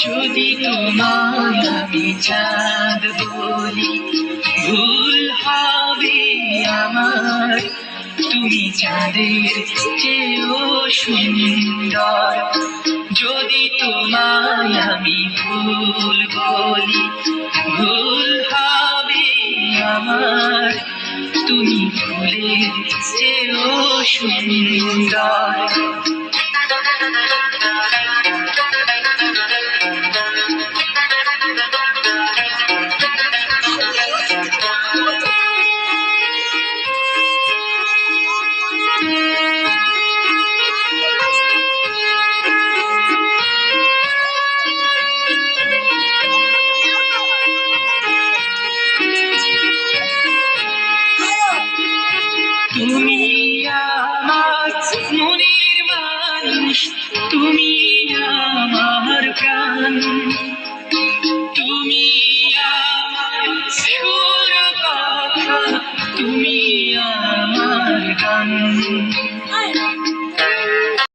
যদি তোমায় আমি চাঁদ বলি ভুল হবে আমার, তুমি চাঁদের চেয়েও সুন্দর। যদি তোমায় আমি ভুল বলি ভুল হবে আমার, তুমি ফুলের চেয়েও সুন্দর। তুমি আমার মনের মানুষ, তুমি আমার প্রাণ, তুমি আমার সুর কথা, তুমি আমার গান।